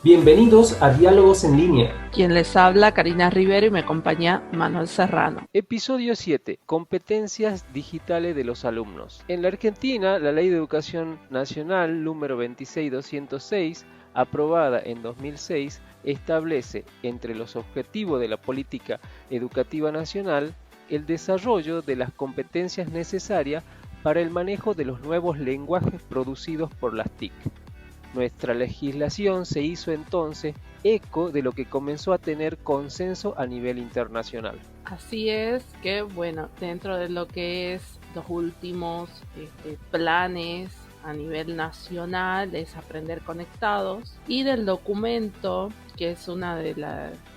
Bienvenidos a Diálogos en Línea. Quien les habla, Karina Rivero, y me acompaña Manuel Serrano. Episodio 7. Competencias digitales de los alumnos. En la Argentina, la Ley de Educación Nacional número 26206, aprobada en 2006, establece entre los objetivos de la política educativa nacional el desarrollo de las competencias necesarias para el manejo de los nuevos lenguajes producidos por las TIC. Nuestra legislación se hizo entonces eco de lo que comenzó a tener consenso a nivel internacional. Así es que, dentro de lo que es los últimos planes a nivel nacional es Aprender Conectados, y del documento que es una de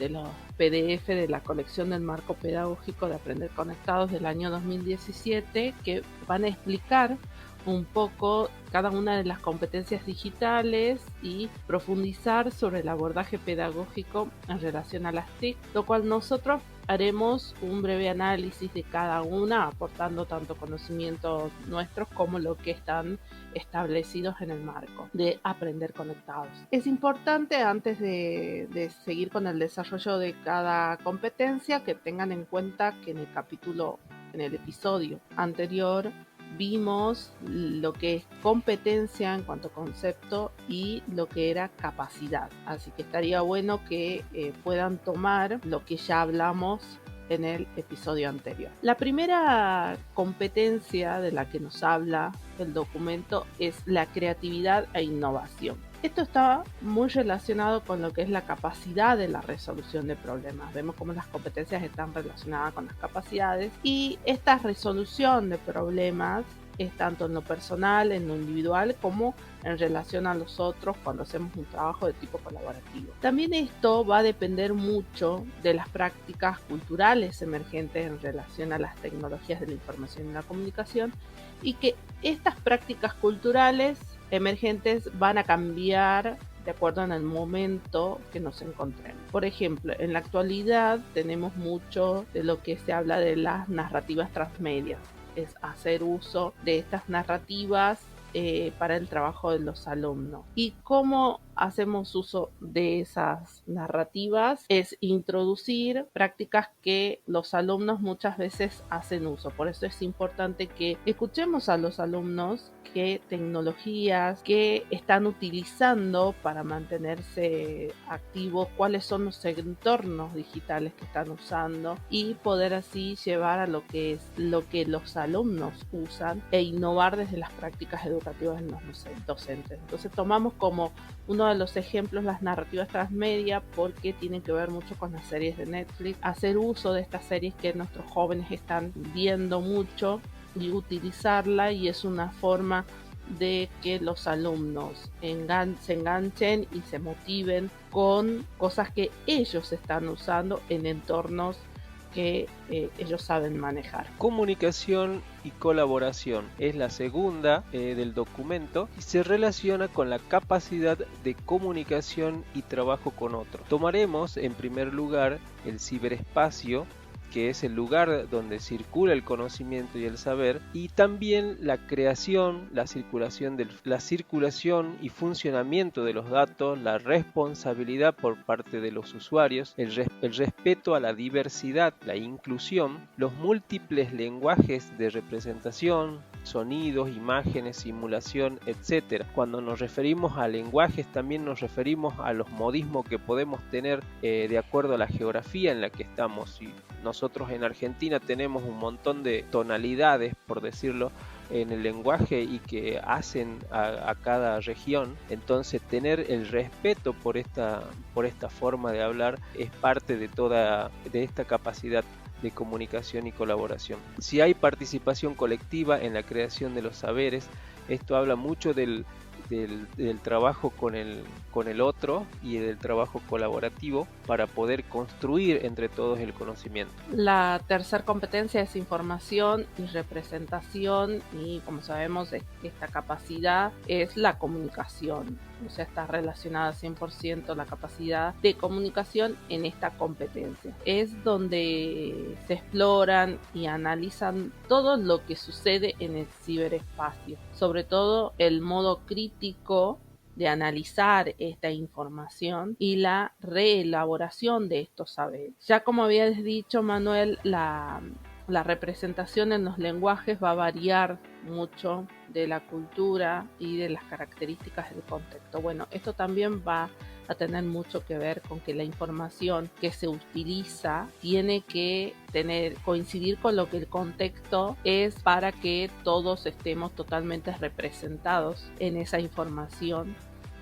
los PDF de la colección del marco pedagógico de Aprender Conectados del año 2017, que van a explicar un poco cada una de las competencias digitales y profundizar sobre el abordaje pedagógico en relación a las TIC, lo cual nosotros haremos un breve análisis de cada una, aportando tanto conocimientos nuestros como lo que están establecidos en el marco de Aprender Conectados. Es importante, antes de seguir con el desarrollo de cada competencia, que tengan en cuenta que en el episodio anterior vimos lo que es competencia en cuanto a concepto y lo que era capacidad. Así que estaría bueno que puedan tomar lo que ya hablamos en el episodio anterior. La primera competencia de la que nos habla el documento es la creatividad e innovación. Esto está muy relacionado con lo que es la capacidad de la resolución de problemas. Vemos cómo las competencias están relacionadas con las capacidades, y esta resolución de problemas es tanto en lo personal, en lo individual, como en relación a los otros cuando hacemos un trabajo de tipo colaborativo. También esto va a depender mucho de las prácticas culturales emergentes en relación a las tecnologías de la información y la comunicación, y que estas prácticas culturales emergentes van a cambiar de acuerdo en el momento que nos encontremos. Por ejemplo, en la actualidad tenemos mucho de lo que se habla de las narrativas transmedia, es hacer uso de estas narrativas para el trabajo de los alumnos. ¿Y cómo hacemos uso de esas narrativas? Es introducir prácticas que los alumnos muchas veces hacen uso. Por eso es importante que escuchemos a los alumnos qué tecnologías que están utilizando para mantenerse activos, cuáles son los entornos digitales que están usando, y poder así llevar a lo que es lo que los alumnos usan e innovar desde las prácticas educativas de los docentes. Entonces tomamos como uno de los ejemplos las narrativas transmedia, porque tienen que ver mucho con las series de Netflix, hacer uso de estas series que nuestros jóvenes están viendo mucho y utilizarla, y es una forma de que los alumnos se enganchen y se motiven con cosas que ellos están usando en entornos que ellos saben manejar. Comunicación y colaboración es la segunda del documento, y se relaciona con la capacidad de comunicación y trabajo con otros. Tomaremos en primer lugar el ciberespacio, que es el lugar donde circula el conocimiento y el saber, y también la creación, la circulación y funcionamiento de los datos, la responsabilidad por parte de los usuarios, el respeto a la diversidad, la inclusión, los múltiples lenguajes de representación, sonidos, imágenes, simulación, etc. Cuando nos referimos a lenguajes, también nos referimos a los modismos que podemos tener de acuerdo a la geografía en la que estamos. Y nosotros en Argentina tenemos un montón de tonalidades, por decirlo, en el lenguaje, y que hacen a cada región. Entonces tener el respeto por esta forma de hablar es parte de esta capacidad de comunicación y colaboración. Si hay participación colectiva en la creación de los saberes, esto habla mucho del trabajo con el otro y del trabajo colaborativo para poder construir entre todos el conocimiento. La tercera competencia es información y representación, y como sabemos esta capacidad es la comunicación, o sea, está relacionada 100% la capacidad de comunicación en esta competencia. Es donde se exploran y analizan todo lo que sucede en el ciberespacio, sobre todo el modo crítico de analizar esta información y la reelaboración de estos saberes. Ya como habías dicho, Manuel, la representación en los lenguajes va a variar mucho de la cultura y de las características del contexto. Bueno, esto también va a tener mucho que ver con que la información que se utiliza tiene que coincidir con lo que el contexto es para que todos estemos totalmente representados en esa información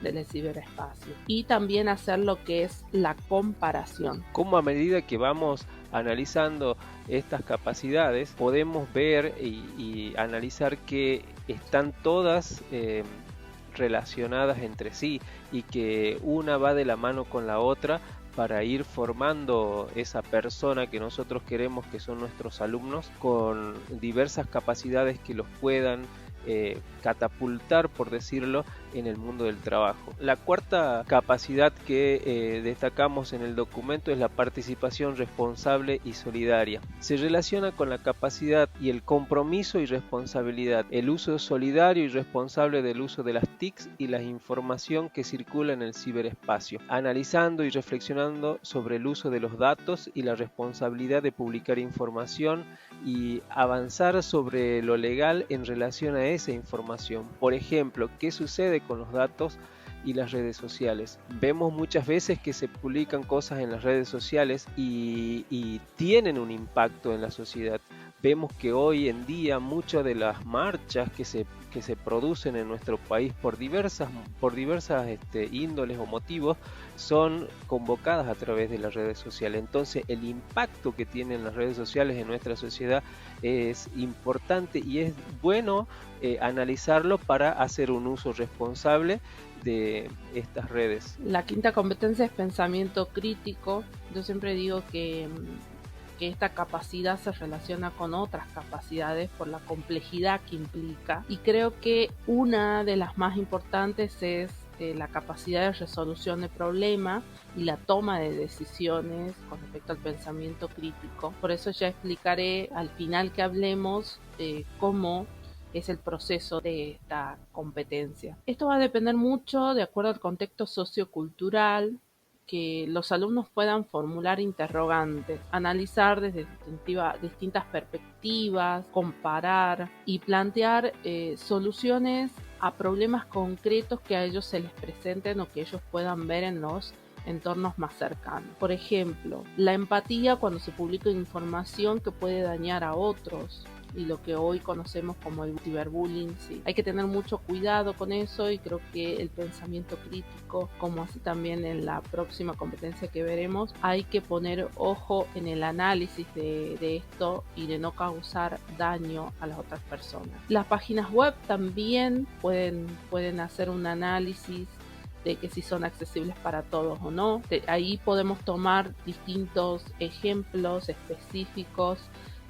del ciberespacio, y también hacer lo que es la comparación. Como a medida que vamos analizando estas capacidades podemos ver y analizar que están todas relacionadas entre sí y que una va de la mano con la otra para ir formando esa persona que nosotros queremos, que son nuestros alumnos, con diversas capacidades que los puedan catapultar, por decirlo, en el mundo del trabajo. La cuarta capacidad que destacamos en el documento es la participación responsable y solidaria. Se relaciona con la capacidad y el compromiso y responsabilidad, el uso solidario y responsable del uso de las TICs y la información que circula en el ciberespacio, analizando y reflexionando sobre el uso de los datos y la responsabilidad de publicar información y avanzar sobre lo legal en relación a esa información. Por ejemplo, ¿qué sucede con los datos y las redes sociales? Vemos muchas veces que se publican cosas en las redes sociales y tienen un impacto en la sociedad. Vemos que hoy en día muchas de las marchas que se producen en nuestro país por diversas índoles o motivos son convocadas a través de las redes sociales. Entonces el impacto que tienen las redes sociales en nuestra sociedad es importante y es bueno analizarlo para hacer un uso responsable de estas redes. La quinta competencia es pensamiento crítico. Yo siempre digo que esta capacidad se relaciona con otras capacidades por la complejidad que implica, y creo que una de las más importantes es la capacidad de resolución de problemas y la toma de decisiones con respecto al pensamiento crítico. Por eso ya explicaré al final que hablemos cómo es el proceso de esta competencia. Esto va a depender mucho de acuerdo al contexto sociocultural, que los alumnos puedan formular interrogantes, analizar desde distintas perspectivas, comparar y plantear soluciones a problemas concretos que a ellos se les presenten o que ellos puedan ver en los entornos más cercanos. Por ejemplo, la empatía cuando se publica información que puede dañar a otros, y lo que hoy conocemos como el ciberbullying. Sí. Hay que tener mucho cuidado con eso, y creo que el pensamiento crítico, como así también en la próxima competencia que veremos, hay que poner ojo en el análisis de esto y de no causar daño a las otras personas. Las páginas web también pueden hacer un análisis de que si son accesibles para todos o no. Ahí podemos tomar distintos ejemplos específicos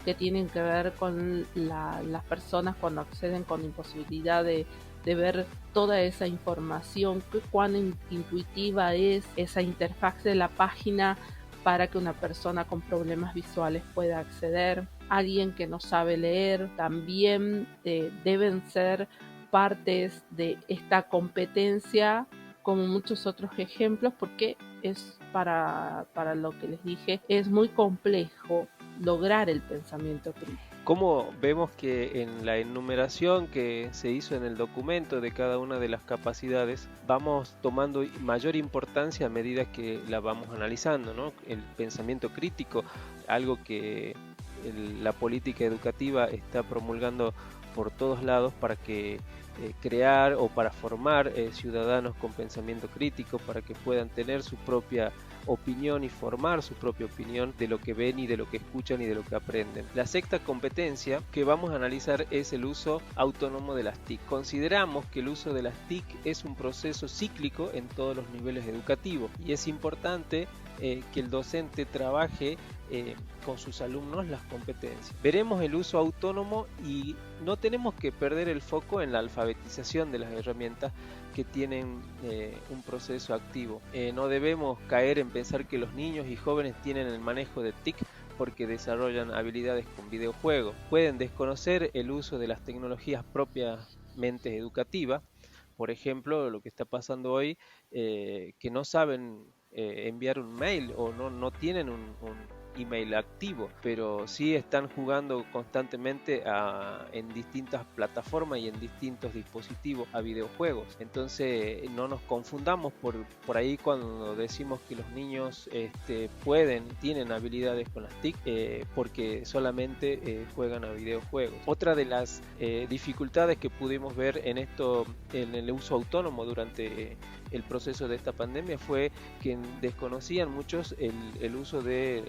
que tienen que ver con las personas cuando acceden con imposibilidad de ver toda esa información, cuán intuitiva es esa interfaz de la página para que una persona con problemas visuales pueda acceder. Alguien que no sabe leer también deben ser partes de esta competencia, como muchos otros ejemplos, porque es para lo que les dije, es muy complejo lograr el pensamiento crítico. Como vemos que en la enumeración que se hizo en el documento de cada una de las capacidades vamos tomando mayor importancia a medida que la vamos analizando, ¿no? El pensamiento crítico, algo que la política educativa está promulgando por todos lados para que crear o para formar ciudadanos con pensamiento crítico, para que puedan tener su propia opinión y formar su propia opinión de lo que ven y de lo que escuchan y de lo que aprenden. La sexta competencia que vamos a analizar es el uso autónomo de las TIC. Consideramos que el uso de las TIC es un proceso cíclico en todos los niveles educativos y es importante que el docente trabaje con sus alumnos las competencias. Veremos el uso autónomo y no tenemos que perder el foco en la alfabetización de las herramientas que tienen un proceso activo. No debemos caer en pensar que los niños y jóvenes tienen el manejo de TIC porque desarrollan habilidades con videojuegos. Pueden desconocer el uso de las tecnologías propiamente educativas. por ejemplo, lo que está pasando hoy, que no saben enviar un mail o no tienen un email activo, pero sí están jugando constantemente en distintas plataformas y en distintos dispositivos a videojuegos. Entonces no nos confundamos por ahí cuando decimos que los niños tienen habilidades con las TIC, porque solamente juegan a videojuegos. Otra de las dificultades que pudimos ver en el uso autónomo durante el proceso de esta pandemia fue que desconocían muchos el uso de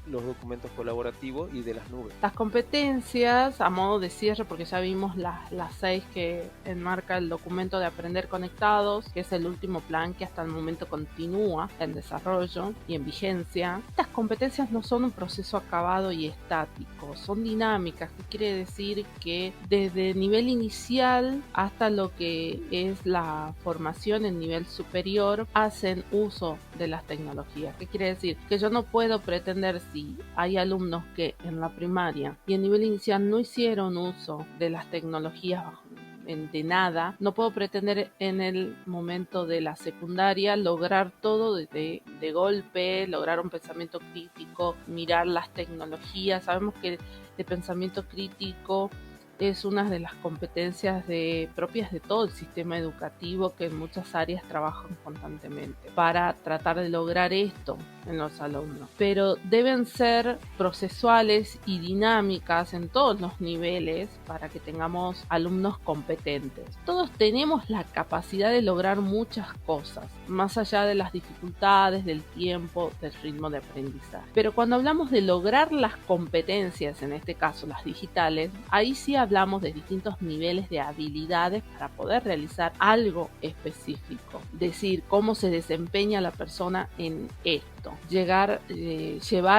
los documentos colaborativos y de las nubes. Las competencias, a modo de cierre, porque ya vimos las 6 que enmarca el documento de Aprender Conectados, que es el último plan que hasta el momento continúa en desarrollo y en vigencia. Estas competencias no son un proceso acabado y estático, son dinámicas, que quiere decir que desde nivel inicial hasta lo que es la formación en nivel superior hacen uso de las tecnologías. ¿Qué quiere decir? Que yo no puedo pretender, si hay alumnos que en la primaria y en nivel inicial no hicieron uso de las tecnologías de nada, no puedo pretender en el momento de la secundaria lograr todo de golpe, lograr un pensamiento crítico, mirar las tecnologías. Sabemos que el pensamiento crítico es una de las competencias propias de todo el sistema educativo, que en muchas áreas trabajan constantemente para tratar de lograr esto en los alumnos, pero deben ser procesuales y dinámicas en todos los niveles para que tengamos alumnos competentes. Todos tenemos la capacidad de lograr muchas cosas, más allá de las dificultades, del tiempo, del ritmo de aprendizaje. Pero cuando hablamos de lograr las competencias, en este caso las digitales, ahí sí hablamos de distintos niveles de habilidades para poder realizar algo específico. Decir cómo se desempeña la persona en esto. Llevar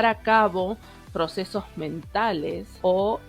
a cabo procesos mentales o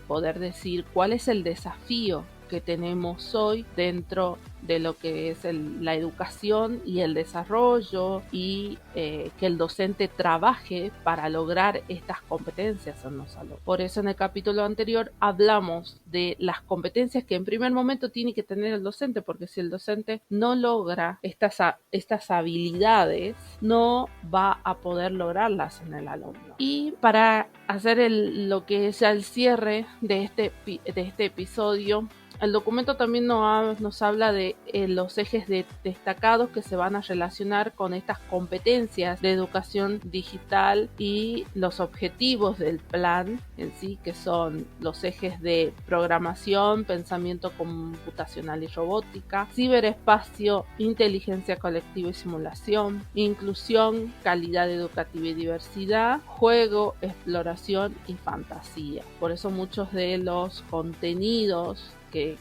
poder decir cuál es el desafío que tenemos hoy dentro de lo que es la educación y el desarrollo, y que el docente trabaje para lograr estas competencias en los alumnos. Por eso en el capítulo anterior hablamos de las competencias que en primer momento tiene que tener el docente, porque si el docente no logra estas habilidades, no va a poder lograrlas en el alumno. Y para hacer lo que es el cierre de este episodio, el documento también nos habla de los ejes destacados que se van a relacionar con estas competencias de educación digital y los objetivos del plan en sí, que son los ejes de programación, pensamiento computacional y robótica, ciberespacio, inteligencia colectiva y simulación, inclusión, calidad educativa y diversidad, juego, exploración y fantasía. Por eso muchos de los contenidos que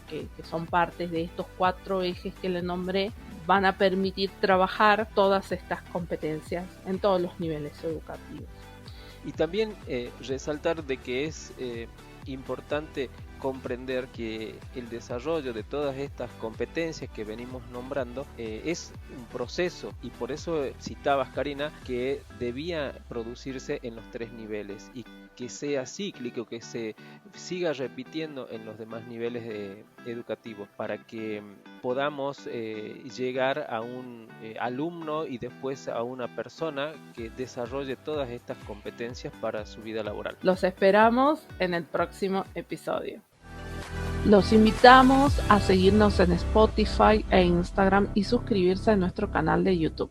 son partes de estos 4 ejes que le nombré van a permitir trabajar todas estas competencias en todos los niveles educativos. Y también resaltar de que es importante comprender que el desarrollo de todas estas competencias que venimos nombrando es un proceso, y por eso citabas, Karina, que debía producirse en los 3 niveles y que sea cíclico, que se siga repitiendo en los demás niveles educativos, para que podamos llegar a un alumno y después a una persona que desarrolle todas estas competencias para su vida laboral. Los esperamos en el próximo episodio. Los invitamos a seguirnos en Spotify e Instagram y suscribirse a nuestro canal de YouTube.